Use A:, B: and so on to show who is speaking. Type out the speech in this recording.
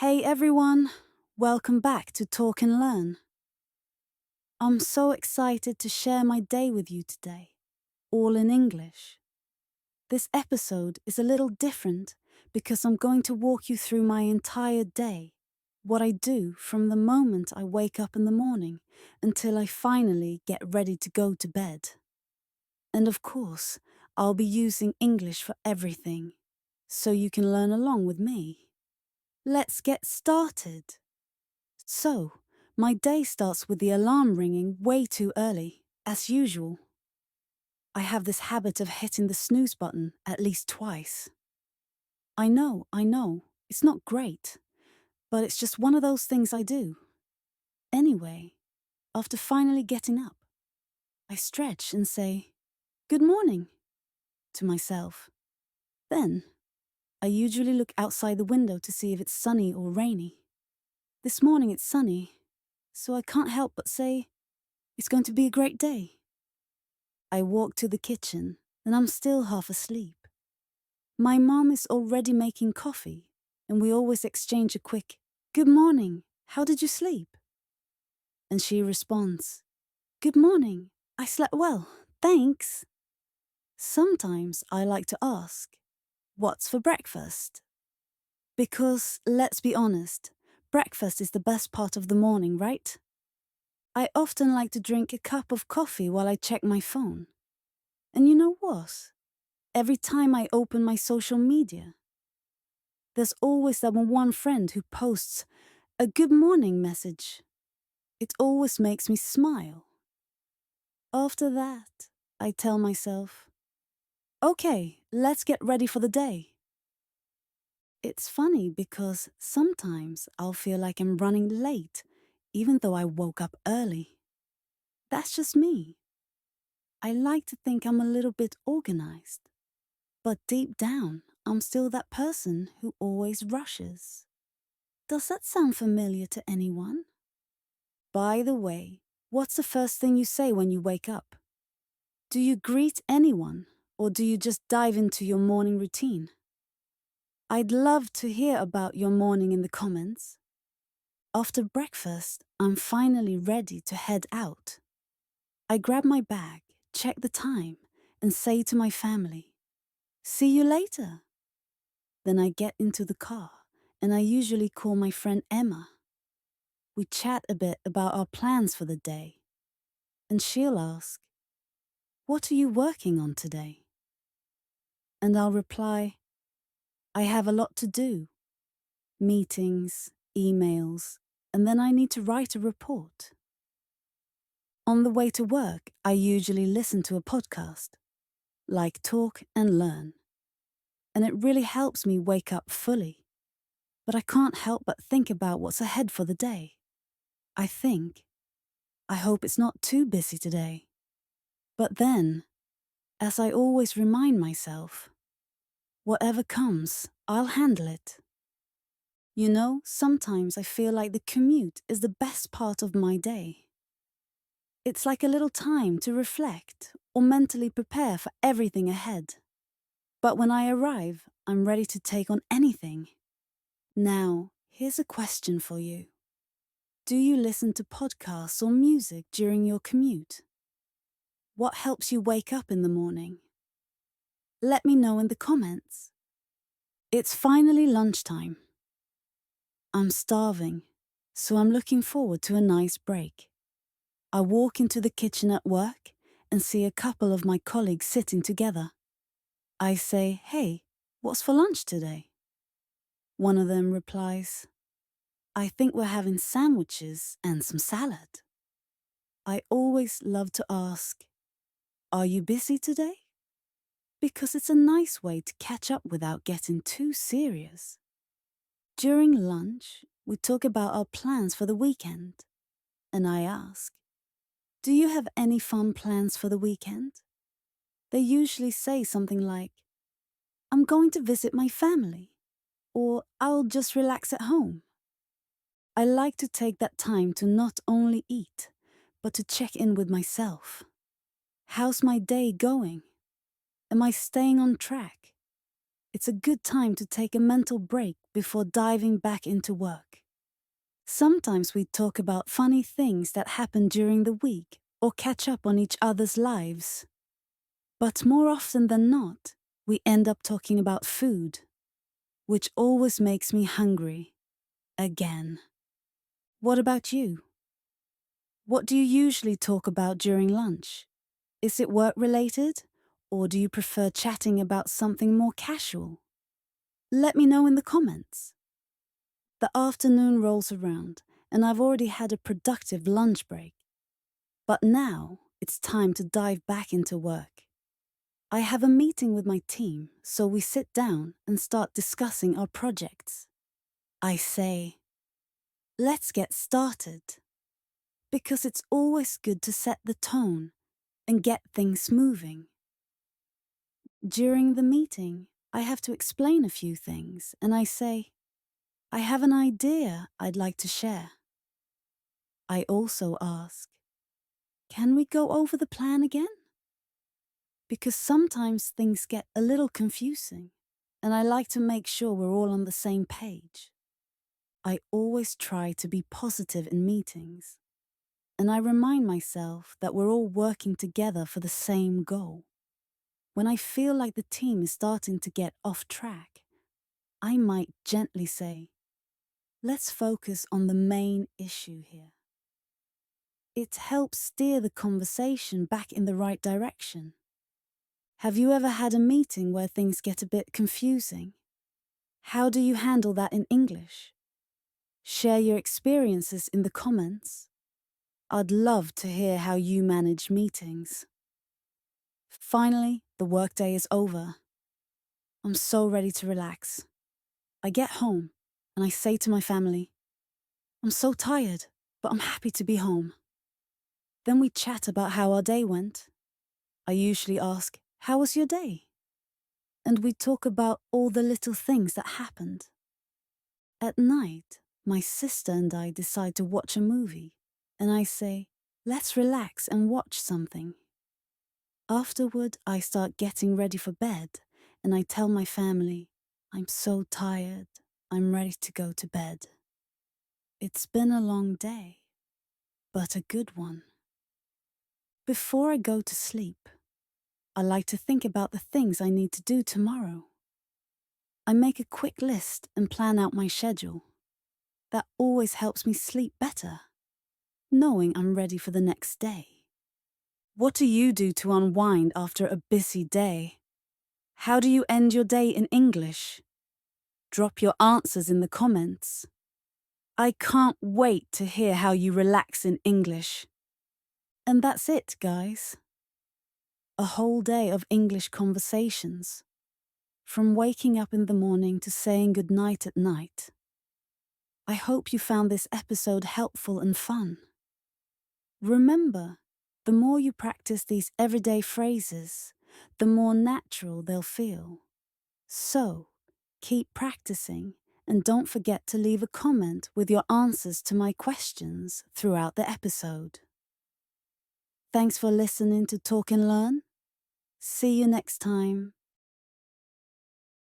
A: Hey everyone, welcome back to Talk and Learn. I'm so excited to share my day with you today, all in English. This episode is a little different because I'm going to walk you through my entire day, what I do from the moment I wake up in the morning until I finally get ready to go to bed. And of course, I'll be using English for everything, so you can learn along with me. Let's get started. So, my day starts with the alarm ringing way too early, as usual. I have this habit of hitting the snooze button at least twice. I know, it's not great, but it's just one of those things I do. Anyway, after finally getting up, I stretch and say, "Good morning," to myself. Then, I usually look outside the window to see if it's sunny or rainy. This morning it's sunny, so I can't help but say, "It's going to be a great day." I walk to the kitchen, and I'm still half asleep. My mom is already making coffee, and we always exchange a quick, "Good morning, how did you sleep?" And she responds, "Good morning, I slept well, thanks." Sometimes I like to ask, "What's for breakfast?" Because, let's be honest, breakfast is the best part of the morning, right? I often like to drink a cup of coffee while I check my phone. And you know what? Every time I open my social media, there's always that one friend who posts a good morning message. It always makes me smile. After that, I tell myself, "Okay, let's get ready for the day." It's funny because sometimes I'll feel like I'm running late, even though I woke up early. That's just me. I like to think I'm a little bit organized, but deep down, I'm still that person who always rushes. Does that sound familiar to anyone? By the way, what's the first thing you say when you wake up? Do you greet anyone, or do you just dive into your morning routine? I'd love to hear about your morning in the comments. After breakfast, I'm finally ready to head out. I grab my bag, check the time, and say to my family, "See you later." Then I get into the car, and I usually call my friend Emma. We chat a bit about our plans for the day, and she'll ask, "What are you working on today?" And I'll reply, "I have a lot to do. Meetings, emails, and then I need to write a report." On the way to work, I usually listen to a podcast, like Talk and Learn, and it really helps me wake up fully. But I can't help but think about what's ahead for the day. I think, I hope it's not too busy today. But then, as I always remind myself, whatever comes, I'll handle it. You know, sometimes I feel like the commute is the best part of my day. It's like a little time to reflect or mentally prepare for everything ahead. But when I arrive, I'm ready to take on anything. Now, here's a question for you. Do you listen to podcasts or music during your commute? What helps you wake up in the morning? Let me know in the comments. It's finally lunchtime. I'm starving, so I'm looking forward to a nice break. I walk into the kitchen at work and see a couple of my colleagues sitting together. I say, "Hey, what's for lunch today?" One of them replies, "I think we're having sandwiches and some salad." I always love to ask, "Are you busy today?" Because it's a nice way to catch up without getting too serious. During lunch, we talk about our plans for the weekend, and I ask, "Do you have any fun plans for the weekend?" They usually say something like, "I'm going to visit my family," or "I'll just relax at home." I like to take that time to not only eat, but to check in with myself. How's my day going? Am I staying on track? It's a good time to take a mental break before diving back into work. Sometimes we talk about funny things that happened during the week or catch up on each other's lives. But more often than not, we end up talking about food, which always makes me hungry. Again. What about you? What do you usually talk about during lunch? Is it work-related, or do you prefer chatting about something more casual? Let me know in the comments. The afternoon rolls around, and I've already had a productive lunch break. But now, it's time to dive back into work. I have a meeting with my team, so we sit down and start discussing our projects. I say, let's get started. Because it's always good to set the tone and get things moving. During the meeting, I have to explain a few things, and I say, I have an idea I'd like to share. I also ask, can we go over the plan again? Because sometimes things get a little confusing, and I like to make sure we're all on the same page. I always try to be positive in meetings, and I remind myself that we're all working together for the same goal. When I feel like the team is starting to get off track, I might gently say, let's focus on the main issue here. It helps steer the conversation back in the right direction. Have you ever had a meeting where things get a bit confusing? How do you handle that in English? Share your experiences in the comments. I'd love to hear how you manage meetings. Finally, the workday is over. I'm so ready to relax. I get home and I say to my family, I'm so tired, but I'm happy to be home. Then we chat about how our day went. I usually ask, how was your day? And we talk about all the little things that happened. At night, my sister and I decide to watch a movie, and I say, let's relax and watch something. Afterward, I start getting ready for bed, and I tell my family, I'm so tired, I'm ready to go to bed. It's been a long day, but a good one. Before I go to sleep, I like to think about the things I need to do tomorrow. I make a quick list and plan out my schedule. That always helps me sleep better, knowing I'm ready for the next day. What do you do to unwind after a busy day? How do you end your day in English? Drop your answers in the comments. I can't wait to hear how you relax in English. And that's it, guys. A whole day of English conversations. From waking up in the morning to saying goodnight at night. I hope you found this episode helpful and fun. Remember, the more you practice these everyday phrases, the more natural they'll feel. So, keep practicing and don't forget to leave a comment with your answers to my questions throughout the episode. Thanks for listening to Talk and Learn. See you next time.